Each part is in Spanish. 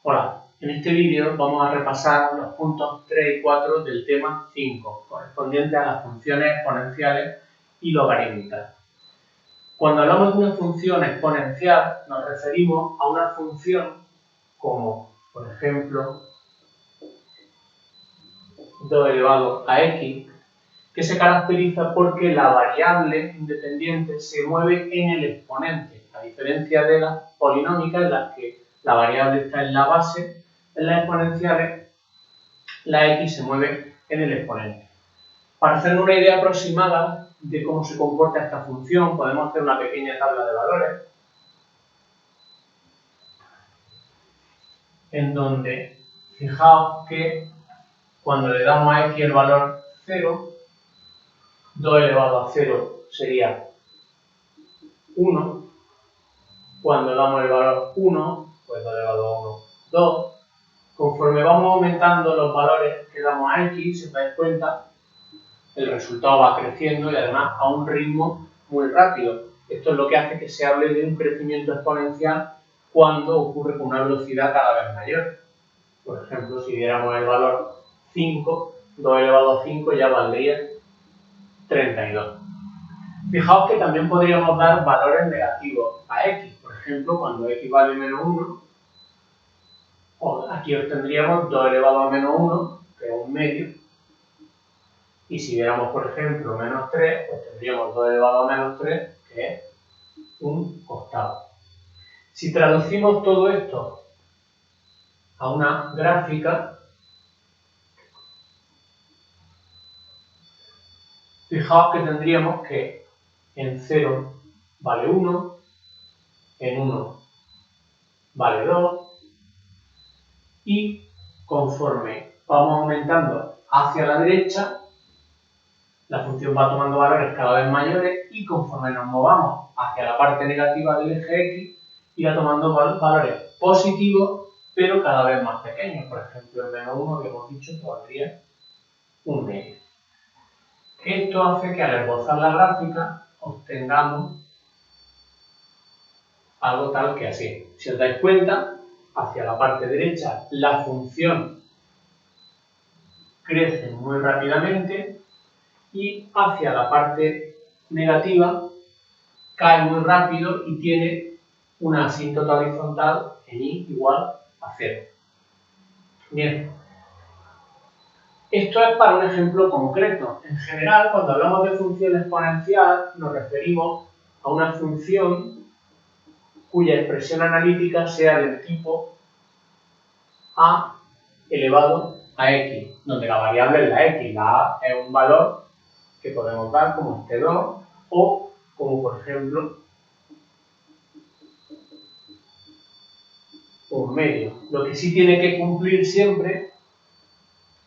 Hola, en este vídeo vamos a repasar los puntos 3 y 4 del tema 5, correspondientes a las funciones exponenciales y logarítmicas. Cuando hablamos de una función exponencial, nos referimos a una función como, por ejemplo, 2 elevado a x, que se caracteriza porque la variable independiente se mueve en el exponente, a diferencia de las polinómicas en las que la variable está en la base. En las exponenciales, la x se mueve en el exponente. Para hacernos una idea aproximada de cómo se comporta esta función, podemos hacer una pequeña tabla de valores, en donde fijaos que cuando le damos a x el valor 0, 2 elevado a 0 sería 1. Cuando damos el valor 1, pues 2 elevado a 1, 2. Conforme vamos aumentando los valores que damos a x, si os dais cuenta, el resultado va creciendo y además a un ritmo muy rápido. Esto es lo que hace que se hable de un crecimiento exponencial cuando ocurre con una velocidad cada vez mayor. Por ejemplo, si diéramos el valor 5, 2 elevado a 5 ya valdría 32. Fijaos que también podríamos dar valores negativos a x. Por ejemplo, cuando x vale menos 1, aquí obtendríamos 2 elevado a menos 1, que es un medio. Y si diéramos, por ejemplo, menos 3, pues tendríamos 2 elevado a menos 3, que es un octavo. Si traducimos todo esto a una gráfica, fijaos que tendríamos que en 0 vale 1, en 1 vale 2, y conforme vamos aumentando hacia la derecha, la función va tomando valores cada vez mayores y conforme nos movamos hacia la parte negativa del eje x, irá tomando valores positivos, pero cada vez más pequeños. Por ejemplo, el menos 1 que hemos dicho que valdría un medio. Esto hace que al esbozar la gráfica obtengamos algo tal que así. Si os dais cuenta, hacia la parte derecha la función crece muy rápidamente y hacia la parte negativa cae muy rápido y tiene una asíntota horizontal en y igual a 0. Bien, esto es para un ejemplo concreto. En general, cuando hablamos de función exponencial, nos referimos a una función cuya expresión analítica sea del tipo a elevado a x, donde la variable es la x, la a es un valor que podemos dar como este 2 o como por ejemplo un medio. Lo que sí tiene que cumplir siempre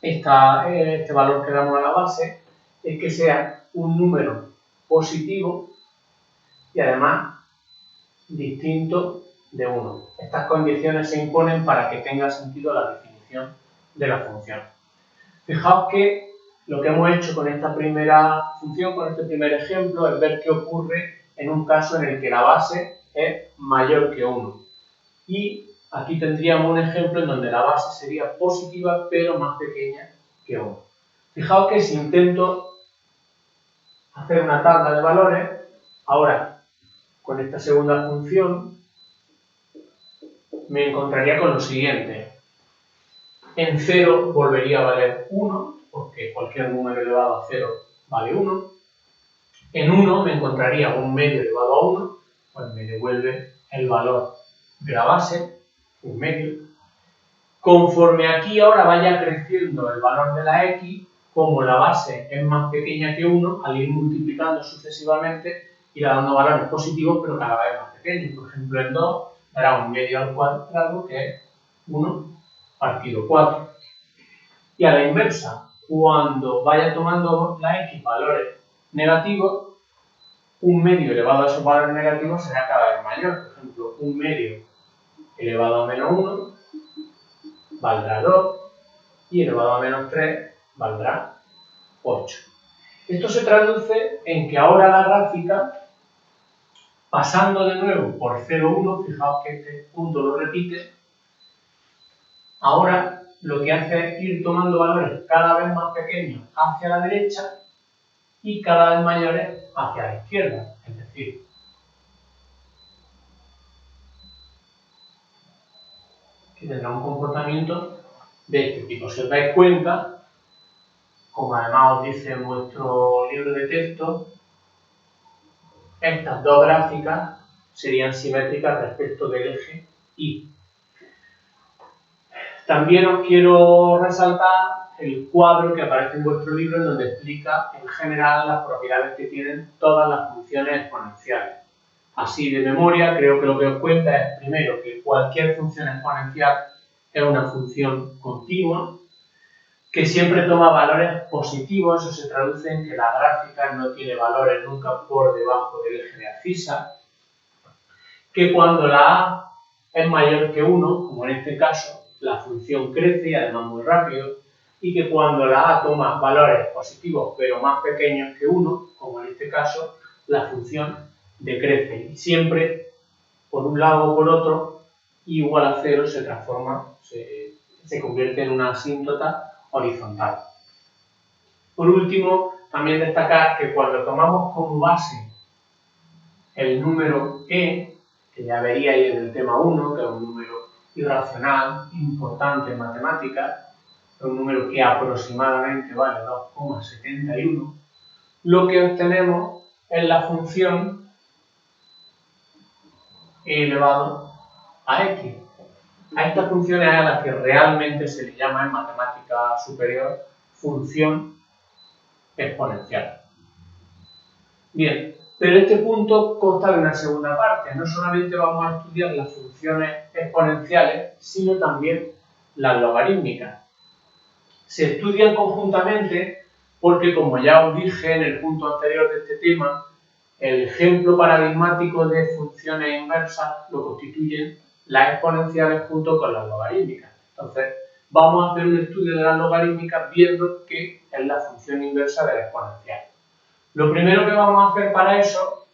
este valor que damos a la base es que sea un número positivo y además distinto de 1. Estas condiciones se imponen para que tenga sentido la definición de la función. Fijaos que lo que hemos hecho con esta primera función, con este primer ejemplo, es ver qué ocurre en un caso en el que la base es mayor que 1. Y aquí tendríamos un ejemplo en donde la base sería positiva pero más pequeña que 1. Fijaos que si intento hacer una tabla de valores, ahora con esta segunda función me encontraría con lo siguiente. En 0 volvería a valer 1, porque cualquier número elevado a 0 vale 1. En 1 me encontraría un medio elevado a 1, pues me devuelve el valor de la base, un medio. Conforme aquí ahora vaya creciendo el valor de la x, como la base es más pequeña que 1, al ir multiplicando sucesivamente, irá dando valores positivos, pero cada vez más pequeños. Por ejemplo, el 2 dará un medio al cuadrado, que es 1 partido 4. Y a la inversa, cuando vaya tomando la x valores negativos, un medio elevado a esos valores negativos será cada vez mayor. Por ejemplo, un medio elevado a menos 1 valdrá 2 y elevado a menos 3 valdrá 8. Esto se traduce en que ahora la gráfica, pasando de nuevo por 0,1, fijaos que este punto lo repite, Ahora lo que hace es ir tomando valores cada vez más pequeños hacia la derecha y cada vez mayores hacia la izquierda. Es decir, que tendrá un comportamiento de este tipo. Si os dais cuenta, como además os dice en vuestro libro de texto, estas dos gráficas serían simétricas respecto del eje Y. También os quiero resaltar el cuadro que aparece en vuestro libro en donde explica en general las propiedades que tienen todas las funciones exponenciales. Así de memoria, creo que lo que os cuenta es primero que cualquier función exponencial es una función continua, que siempre toma valores positivos, eso se traduce en que la gráfica no tiene valores nunca por debajo del eje de abscisa, que cuando la a es mayor que 1, como en este caso, la función crece y además muy rápido, y que cuando la a toma valores positivos pero más pequeños que 1, como en este caso, la función decrece y siempre, por un lado o por otro, igual a 0 se transforma, se convierte en una asíntota horizontal. Por último, también destacar que cuando tomamos como base el número e, que ya veríais en el tema 1, que es un número irracional, importante en matemáticas, es un número que aproximadamente vale 2,71, lo que obtenemos es la función e elevado a x. A esta función es a la que realmente se le llama en matemática superior función exponencial. Bien, pero este punto consta de una segunda parte. No solamente vamos a estudiar las funciones exponenciales, sino también las logarítmicas. Se estudian conjuntamente porque, como ya os dije en el punto anterior de este tema, el ejemplo paradigmático de funciones inversas lo constituyen las exponenciales junto con las logarítmicas. Entonces, vamos a hacer un estudio de las logarítmicas viendo qué es la función inversa de la exponencial. Lo primero que vamos a hacer para eso,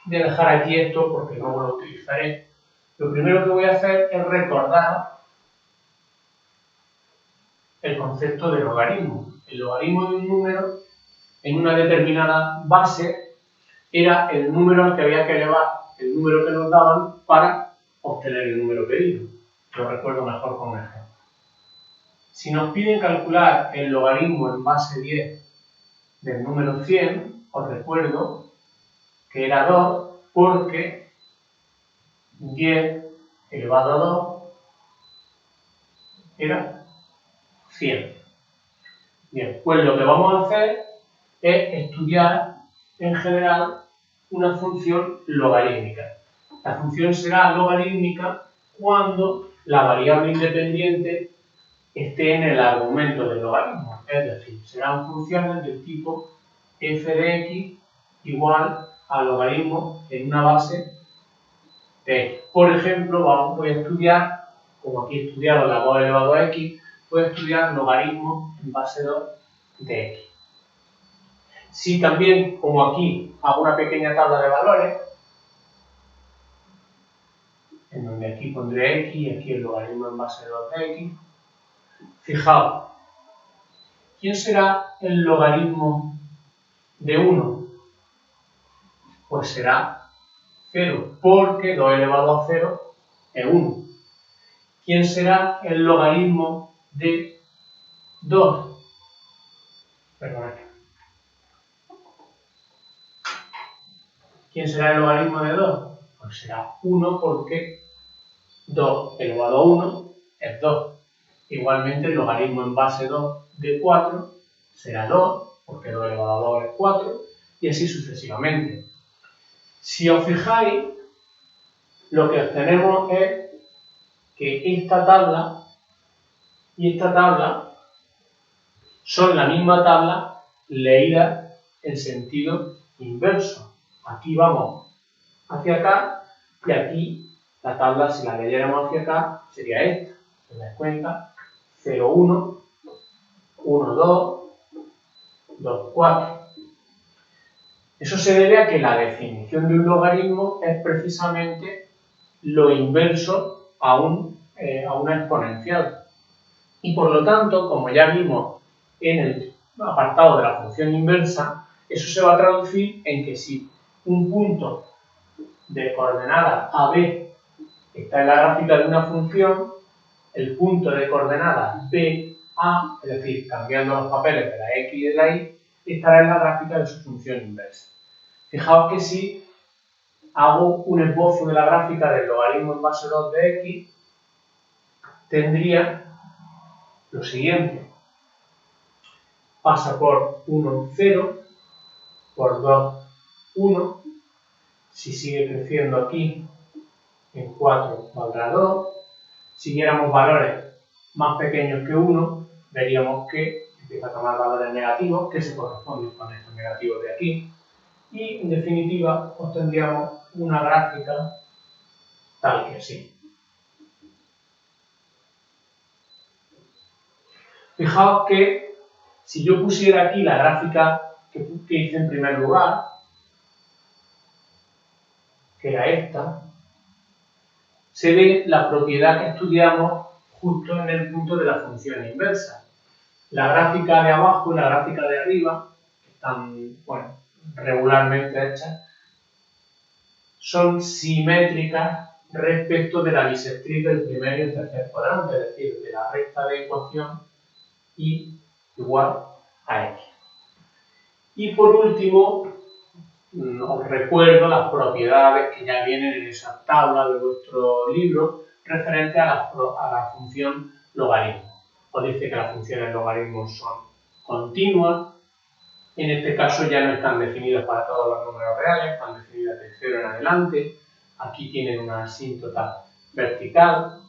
voy a dejar aquí esto porque luego lo utilizaré, lo primero que voy a hacer es recordar el concepto de logaritmo. El logaritmo de un número en una determinada base era el número al que había que elevar el número que nos daban para obtener el número pedido. Lo recuerdo mejor con un ejemplo. Si nos piden calcular el logaritmo en base 10 del número 100, os recuerdo que era 2 porque 10 elevado a 2 era 100. Bien, pues lo que vamos a hacer es estudiar en general una función logarítmica. La función será logarítmica cuando la variable independiente esté en el argumento del logaritmo, es decir, serán funciones del tipo f de x igual al logaritmo en una base de x. Por ejemplo, voy a estudiar, como aquí he estudiado la 2 elevado a x, voy a estudiar logaritmo en base 2 de x. Si también, como aquí, hago una pequeña tabla de valores, en donde aquí pondré x y aquí el logaritmo en base 2 de x, fijaos, ¿quién será el logaritmo de 1? Pues será 0, porque 2 elevado a 0 es 1. ¿Quién será el logaritmo de 2? Perdón. ¿Quién será el logaritmo de 2? Pues será 1 porque 2 elevado a 1 es 2. Igualmente el logaritmo en base 2 de 4 será 2, porque 2 elevado a 2 es 4, y así sucesivamente. Si os fijáis, lo que obtenemos es que esta tabla y esta tabla son la misma tabla leída en sentido inverso. Aquí vamos hacia acá y aquí la tabla, si la leyéramos hacia acá, sería esta. ¿Se das cuenta? 0, 1, 1, 2, 2, 4. Eso se debe a que la definición de un logaritmo es precisamente lo inverso a un a una exponencial. Y por lo tanto, como ya vimos en el apartado de la función inversa, eso se va a traducir en que si un punto de coordenada AB está en la gráfica de una función, el punto de coordenada BA, es decir, cambiando los papeles de la X y de la Y, estará en la gráfica de su función inversa. Fijaos que si hago un esbozo de la gráfica del logaritmo en base 2 de X, tendría lo siguiente. Pasa por 1, 0, por 2, 1. Si sigue creciendo aquí, en 4 valdrá 2. Si siguiéramos valores más pequeños que 1, veríamos que empieza a tomar valores negativos que se corresponden con estos negativos de aquí. Y en definitiva obtendríamos una gráfica tal que así. Fijaos que si yo pusiera aquí la gráfica que hice en primer lugar, que era esta, se ve la propiedad que estudiamos justo en el punto de la función inversa. La gráfica de abajo y la gráfica de arriba, que están regularmente hechas, son simétricas respecto de la bisectriz del primer y el tercer cuadrante, es decir, de la recta de ecuación y igual a x. Y por último, os recuerdo las propiedades que ya vienen en esa tabla de vuestro libro referente a la función logaritmo. Os dice que las funciones logaritmo son continuas. En este caso ya no están definidas para todos los números reales, están definidas de 0 en adelante. Aquí tienen una asíntota vertical.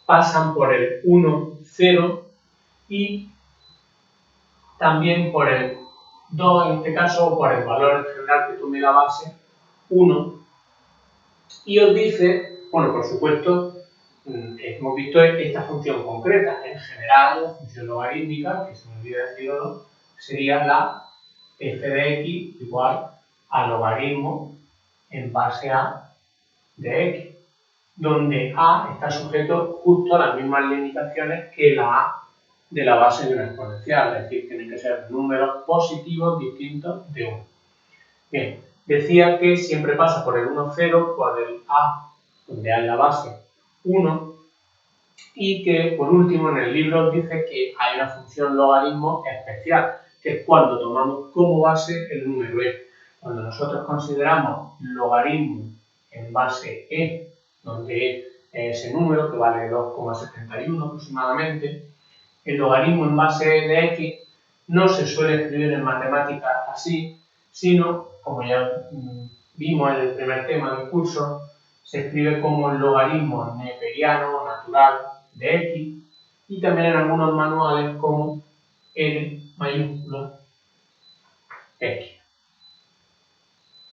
Pasan por el 1, 0 y también por el 2, en este caso, o por el valor general que tome la base, 1. Y os dice, bueno, por supuesto, hemos visto esta función concreta. En general, la función logarítmica, que se me olvida decirlo, sería la f de x igual a logaritmo en base a de x, donde a está sujeto justo a las mismas limitaciones que la a de la base de una exponencial, es decir, tienen que ser números positivos distintos de 1. Bien, decía que siempre pasa por el 1, 0, por el a, donde hay la base 1, y que por último en el libro dice que hay una función logaritmo especial, que es cuando tomamos como base el número e. Cuando nosotros consideramos logaritmo en base e, donde e es ese número que vale 2,71 aproximadamente, el logaritmo en base de x no se suele escribir en matemáticas así, sino, como ya vimos en el primer tema del curso, se escribe como el logaritmo neperiano o natural de x y también en algunos manuales como L mayúsculo x.